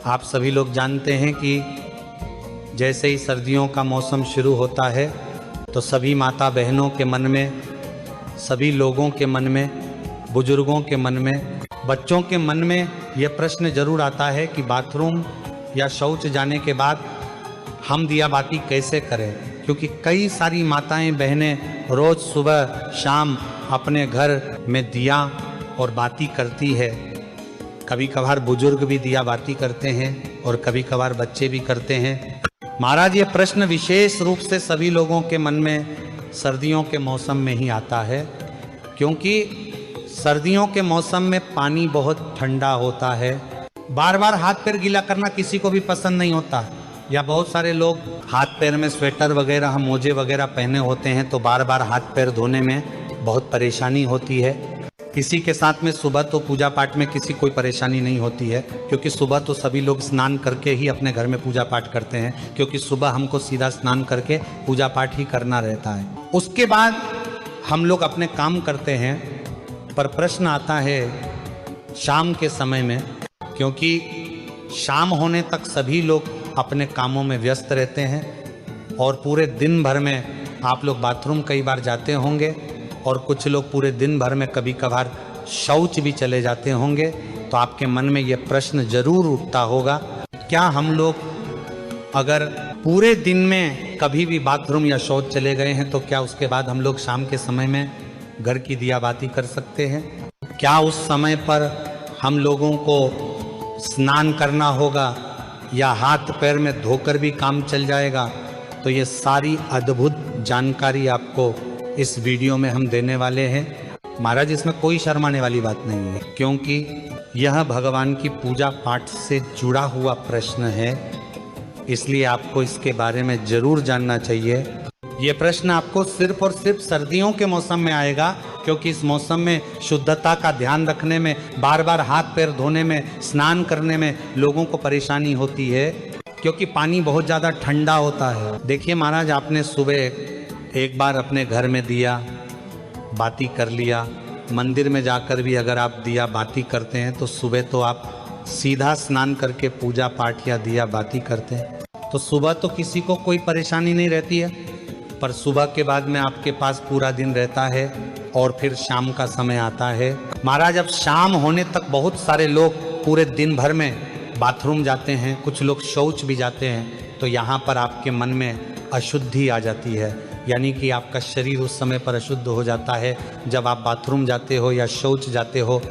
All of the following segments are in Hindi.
आप सभी लोग जानते हैं कि जैसे ही सर्दियों का मौसम शुरू होता है तो सभी माता बहनों के मन में, सभी लोगों के मन में, बुजुर्गों के मन में, बच्चों के मन में यह प्रश्न जरूर आता है कि बाथरूम या शौच जाने के बाद हम दिया बाती कैसे करें। क्योंकि कई सारी माताएं बहनें रोज़ सुबह शाम अपने घर में दिया और बाती करती है। कभी कभार बुजुर्ग भी दिया बाती करते हैं और कभी कभार बच्चे भी करते हैं। महाराज, ये प्रश्न विशेष रूप से सभी लोगों के मन में सर्दियों के मौसम में ही आता है, क्योंकि सर्दियों के मौसम में पानी बहुत ठंडा होता है। बार बार हाथ पैर गीला करना किसी को भी पसंद नहीं होता, या बहुत सारे लोग हाथ पैर में स्वेटर वगैरह, मोजे वगैरह पहने होते हैं तो बार बार हाथ पैर धोने में बहुत परेशानी होती है। किसी के साथ में सुबह तो पूजा पाठ में किसी कोई परेशानी नहीं होती है, क्योंकि सुबह तो सभी लोग स्नान करके ही अपने घर में पूजा पाठ करते हैं, क्योंकि सुबह हमको सीधा स्नान करके पूजा पाठ ही करना रहता है। उसके बाद हम लोग अपने काम करते हैं। पर प्रश्न आता है शाम के समय में, क्योंकि शाम होने तक सभी लोग अपने कामों में व्यस्त रहते हैं और पूरे दिन भर में आप लोग बाथरूम कई बार जाते होंगे और कुछ लोग पूरे दिन भर में कभी कभार शौच भी चले जाते होंगे। तो आपके मन में यह प्रश्न जरूर उठता होगा, क्या हम लोग अगर पूरे दिन में कभी भी बाथरूम या शौच चले गए हैं तो क्या उसके बाद हम लोग शाम के समय में घर की दिया बाती कर सकते हैं? क्या उस समय पर हम लोगों को स्नान करना होगा या हाथ पैर में धोकर भी काम चल जाएगा? तो ये सारी अद्भुत जानकारी आपको इस वीडियो में हम देने वाले हैं। महाराज, इसमें कोई शर्माने वाली बात नहीं है, क्योंकि यह भगवान की पूजा पाठ से जुड़ा हुआ प्रश्न है, इसलिए आपको इसके बारे में जरूर जानना चाहिए। यह प्रश्न आपको सिर्फ और सिर्फ सर्दियों के मौसम में आएगा, क्योंकि इस मौसम में शुद्धता का ध्यान रखने में, बार बार हाथ पैर धोने में, स्नान करने में लोगों को परेशानी होती है, क्योंकि पानी बहुत ज़्यादा ठंडा होता है। देखिए महाराज, आपने सुबह एक बार अपने घर में दिया बाती कर लिया, मंदिर में जाकर भी अगर आप दिया बाती करते हैं तो सुबह तो आप सीधा स्नान करके पूजा पाठ या दिया बाती करते हैं, तो सुबह तो किसी को कोई परेशानी नहीं रहती है। पर सुबह के बाद में आपके पास पूरा दिन रहता है और फिर शाम का समय आता है। महाराज, अब शाम होने तक बहुत सारे लोग पूरे दिन भर में बाथरूम जाते हैं, कुछ लोग शौच भी जाते हैं, तो यहाँ पर आपके मन में अशुद्धि आ जाती है, यानी कि आपका शरीर उस समय पर अशुद्ध हो जाता है जब आप बाथरूम जाते हो या शौच जाते हो।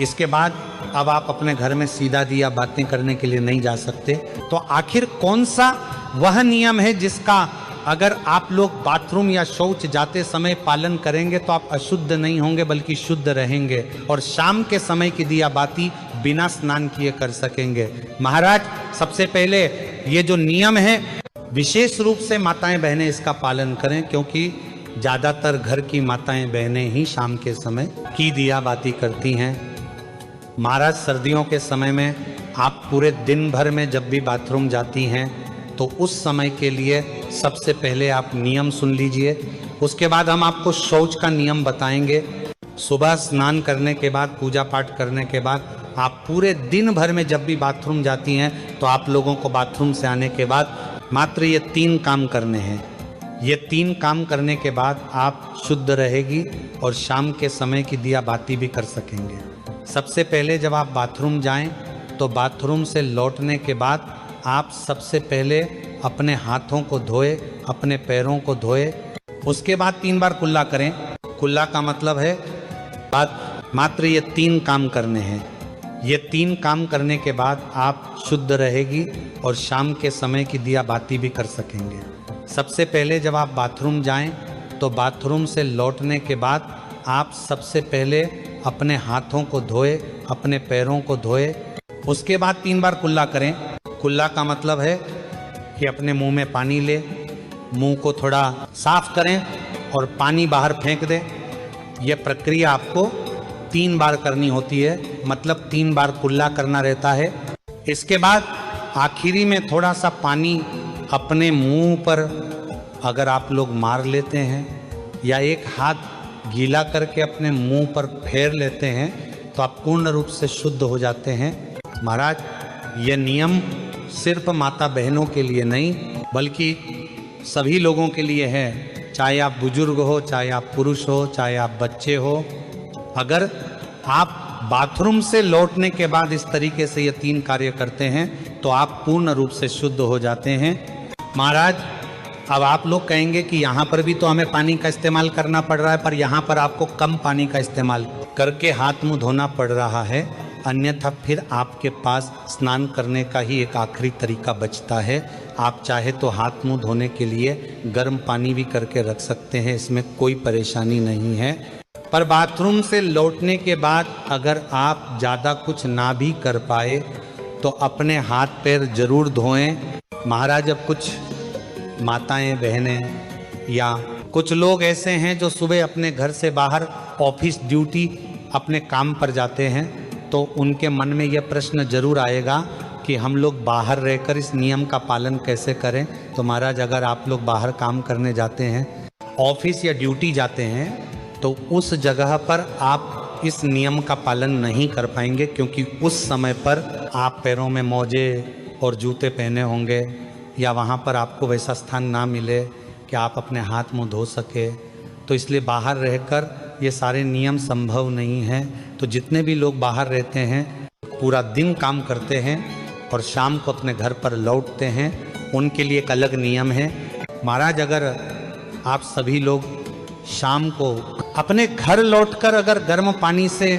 इसके बाद अब आप अपने घर में सीधा दिया बातें करने के लिए नहीं जा सकते। तो आखिर कौन सा वह नियम है जिसका अगर आप लोग बाथरूम या शौच जाते समय पालन करेंगे तो आप अशुद्ध नहीं होंगे बल्कि शुद्ध रहेंगे और शाम के समय की दिया बाती बिना स्नान किए कर सकेंगे? महाराज, सबसे पहले ये जो नियम है विशेष रूप से माताएं बहनें इसका पालन करें, क्योंकि ज़्यादातर घर की माताएं बहनें ही शाम के समय की दिया बाती करती हैं। महाराज, सर्दियों के समय में आप पूरे दिन भर में जब भी बाथरूम जाती हैं तो उस समय के लिए सबसे पहले आप नियम सुन लीजिए, उसके बाद हम आपको शौच का नियम बताएंगे। सुबह स्नान करने के बाद, पूजा पाठ करने के बाद आप पूरे दिन भर में जब भी बाथरूम जाती हैं तो आप लोगों को बाथरूम से आने के बाद मात्र ये 3 काम करने हैं। ये 3 काम करने के बाद आप शुद्ध रहेगी और शाम के समय की दिया बाती भी कर सकेंगे। सबसे पहले जब आप बाथरूम जाएं तो बाथरूम से लौटने के बाद आप सबसे पहले अपने हाथों को धोए, अपने पैरों को धोए, उसके बाद 3 बार कुल्ला करें। कुल्ला का मतलब है मात्र ये 3 काम करने हैं। ये 3 काम करने के बाद आप शुद्ध रहेगी और शाम के समय की दिया बाती भी कर सकेंगे। सबसे पहले जब आप बाथरूम जाएं तो बाथरूम से लौटने के बाद आप सबसे पहले अपने हाथों को धोए, अपने पैरों को धोए, उसके बाद 3 बार कुल्ला करें। कुल्ला का मतलब है कि अपने मुंह में पानी ले, मुंह को थोड़ा साफ करें और पानी बाहर फेंक दें। यह प्रक्रिया आपको 3 बार करनी होती है, मतलब 3 बार कुल्ला करना रहता है। इसके बाद आखिरी में थोड़ा सा पानी अपने मुंह पर अगर आप लोग मार लेते हैं या एक हाथ गीला करके अपने मुंह पर फेर लेते हैं तो आप पूर्ण रूप से शुद्ध हो जाते हैं। महाराज, ये नियम सिर्फ माता बहनों के लिए नहीं बल्कि सभी लोगों के लिए है, चाहे आप बुजुर्ग हो, चाहे आप पुरुष हो, चाहे आप बच्चे हो। अगर आप बाथरूम से लौटने के बाद इस तरीके से ये 3 कार्य करते हैं तो आप पूर्ण रूप से शुद्ध हो जाते हैं। महाराज, अब आप लोग कहेंगे कि यहाँ पर भी तो हमें पानी का इस्तेमाल करना पड़ रहा है, पर यहाँ पर आपको कम पानी का इस्तेमाल करके हाथ मुंह धोना पड़ रहा है, अन्यथा फिर आपके पास स्नान करने का ही एक आखिरी तरीका बचता है। आप चाहे तो हाथ मुंह धोने के लिए गर्म पानी भी करके रख सकते हैं, इसमें कोई परेशानी नहीं है। पर बाथरूम से लौटने के बाद अगर आप ज़्यादा कुछ ना भी कर पाए तो अपने हाथ पैर जरूर धोएं। महाराज, अब कुछ माताएं बहनें या कुछ लोग ऐसे हैं जो सुबह अपने घर से बाहर ऑफिस ड्यूटी अपने काम पर जाते हैं, तो उनके मन में यह प्रश्न जरूर आएगा कि हम लोग बाहर रहकर इस नियम का पालन कैसे करें। तो महाराज, अगर आप लोग बाहर काम करने जाते हैं, ऑफिस या ड्यूटी जाते हैं, तो उस जगह पर आप इस नियम का पालन नहीं कर पाएंगे, क्योंकि उस समय पर आप पैरों में मोजे और जूते पहने होंगे या वहाँ पर आपको वैसा स्थान ना मिले कि आप अपने हाथ मुंह धो सके। तो इसलिए बाहर रहकर ये सारे नियम संभव नहीं हैं। तो जितने भी लोग बाहर रहते हैं, पूरा दिन काम करते हैं और शाम को अपने घर पर लौटते हैं, उनके लिए एक अलग नियम है। महाराज, अगर आप सभी लोग शाम को अपने घर लौटकर अगर गर्म पानी से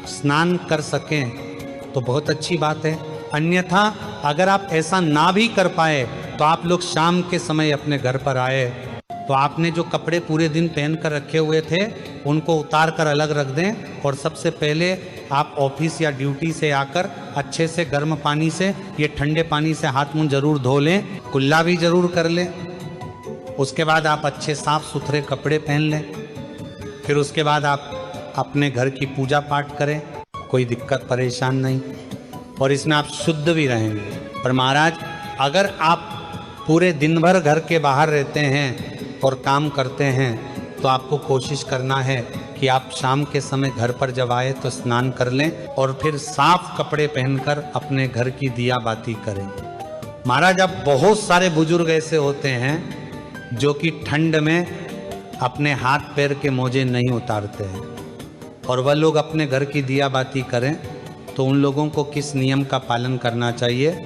स्नान कर सकें तो बहुत अच्छी बात है। अन्यथा अगर आप ऐसा ना भी कर पाए तो आप लोग शाम के समय अपने घर पर आए तो आपने जो कपड़े पूरे दिन पहन कर रखे हुए थे उनको उतार कर अलग रख दें, और सबसे पहले आप ऑफिस या ड्यूटी से आकर अच्छे से गर्म पानी से, ये ठंडे पानी से हाथ मुंह जरूर धो लें, कुल्ला भी जरूर कर लें। उसके बाद आप अच्छे साफ सुथरे कपड़े पहन लें। फिर उसके बाद आप अपने घर की पूजा पाठ करें, कोई दिक्कत परेशान नहीं, और इसमें आप शुद्ध भी रहेंगे। पर महाराज, अगर आप पूरे दिन भर घर के बाहर रहते हैं और काम करते हैं तो आपको कोशिश करना है कि आप शाम के समय घर पर जब आए तो स्नान कर लें और फिर साफ कपड़े पहनकर अपने घर की दिया बाती करें। महाराज, अब बहुत सारे बुजुर्ग ऐसे होते हैं जो कि ठंड में अपने हाथ पैर के मोजे नहीं उतारते हैं, और वह लोग अपने घर की दिया बाती करें, तो उन लोगों को किस नियम का पालन करना चाहिए?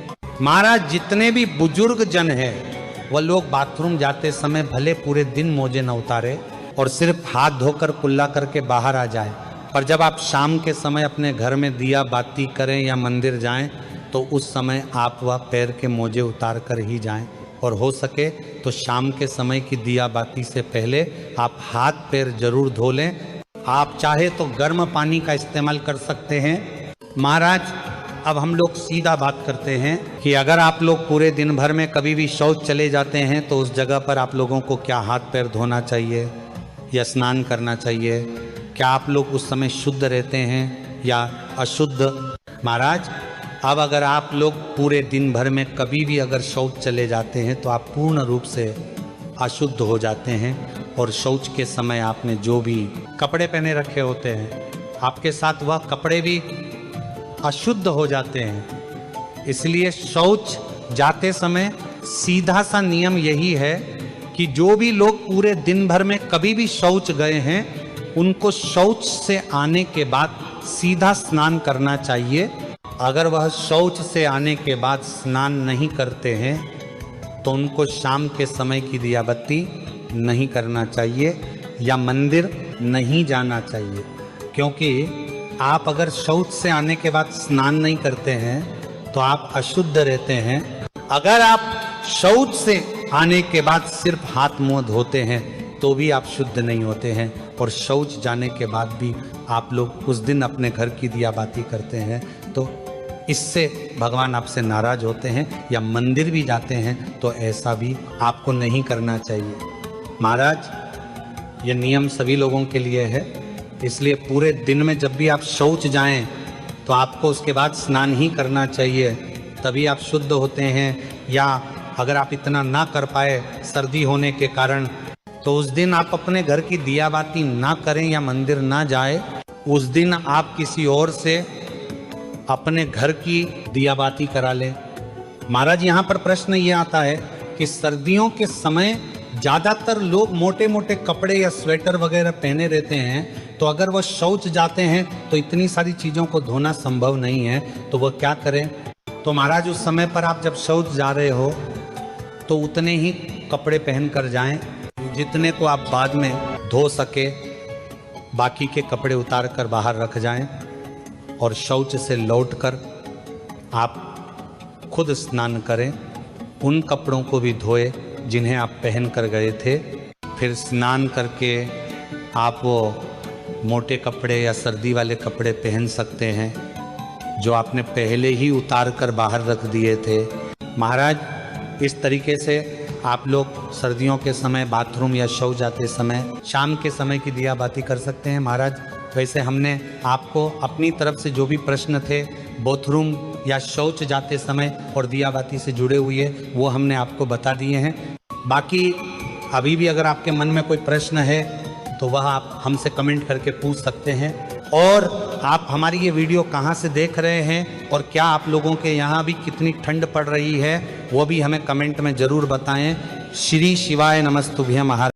महाराज, जितने भी बुजुर्ग जन हैं वह लोग बाथरूम जाते समय भले पूरे दिन मोजे न उतारे और सिर्फ हाथ धोकर कुल्ला करके बाहर आ जाए, पर जब आप शाम के समय अपने घर में दिया बाती करें या मंदिर जाएं तो उस समय आप वह पैर के मोजे उतार कर ही जाएं, और हो सके तो शाम के समय की दिया बाती से पहले आप हाथ पैर जरूर धो लें। आप चाहे तो गर्म पानी का इस्तेमाल कर सकते हैं। महाराज, अब हम लोग सीधा बात करते हैं कि अगर आप लोग पूरे दिन भर में कभी भी शौच चले जाते हैं तो उस जगह पर आप लोगों को क्या हाथ पैर धोना चाहिए या स्नान करना चाहिए? क्या आप लोग उस समय शुद्ध रहते हैं या अशुद्ध? महाराज, अब अगर आप लोग पूरे दिन भर में कभी भी अगर शौच चले जाते हैं तो आप पूर्ण रूप से अशुद्ध हो जाते हैं, और शौच के समय आपने जो भी कपड़े पहने रखे होते हैं आपके साथ वह कपड़े भी अशुद्ध हो जाते हैं। इसलिए शौच जाते समय सीधा सा नियम यही है कि जो भी लोग पूरे दिन भर में कभी भी शौच गए हैं उनको शौच से आने के बाद सीधा स्नान करना चाहिए। अगर वह शौच से आने के बाद स्नान नहीं करते हैं तो उनको शाम के समय की दिया बत्ती नहीं करना चाहिए या मंदिर नहीं जाना चाहिए, क्योंकि आप अगर शौच से आने के बाद स्नान नहीं करते हैं तो आप अशुद्ध रहते हैं। अगर आप शौच से आने के बाद सिर्फ हाथ मुंह धोते हैं तो भी आप शुद्ध नहीं होते हैं, और शौच जाने के बाद भी आप लोग उस दिन अपने घर की दिया बाती करते हैं तो इससे भगवान आपसे नाराज होते हैं, या मंदिर भी जाते हैं तो ऐसा भी आपको नहीं करना चाहिए। महाराज, ये नियम सभी लोगों के लिए है, इसलिए पूरे दिन में जब भी आप शौच जाएं तो आपको उसके बाद स्नान ही करना चाहिए, तभी आप शुद्ध होते हैं। या अगर आप इतना ना कर पाए सर्दी होने के कारण तो उस दिन आप अपने घर की दिया बाती ना करें या मंदिर ना जाए, उस दिन आप किसी और से अपने घर की दिया बाती करा लें। महाराज यहाँ पर प्रश्न ये आता है कि सर्दियों के समय ज़्यादातर लोग मोटे मोटे कपड़े या स्वेटर वगैरह पहने रहते हैं, तो अगर वह शौच जाते हैं तो इतनी सारी चीज़ों को धोना संभव नहीं है, तो वह क्या करें? तो महाराज उस समय पर आप जब शौच जा रहे हो तो उतने ही कपड़े पहन कर जाएं जितने को आप बाद में धो सके, बाकी के कपड़े उतार कर बाहर रख जाएं और शौच से लौटकर आप खुद स्नान करें, उन कपड़ों को भी धोए जिन्हें आप पहन कर गए थे। फिर स्नान करके आप वो मोटे कपड़े या सर्दी वाले कपड़े पहन सकते हैं जो आपने पहले ही उतार कर बाहर रख दिए थे। महाराज इस तरीके से आप लोग सर्दियों के समय बाथरूम या शौच जाते समय शाम के समय की दिया बाती कर सकते हैं। महाराज वैसे हमने आपको अपनी तरफ से जो भी प्रश्न थे बाथरूम या शौच जाते समय और दिया बाती से जुड़े हुए वो हमने आपको बता दिए हैं। बाकी अभी भी अगर आपके मन में कोई प्रश्न है तो वह आप हमसे कमेंट करके पूछ सकते हैं। और आप हमारी ये वीडियो कहाँ से देख रहे हैं और क्या आप लोगों के यहाँ भी कितनी ठंड पड़ रही है वो भी हमें कमेंट में ज़रूर बताएं। श्री शिवाय नमस्तुभ्यं महाराज।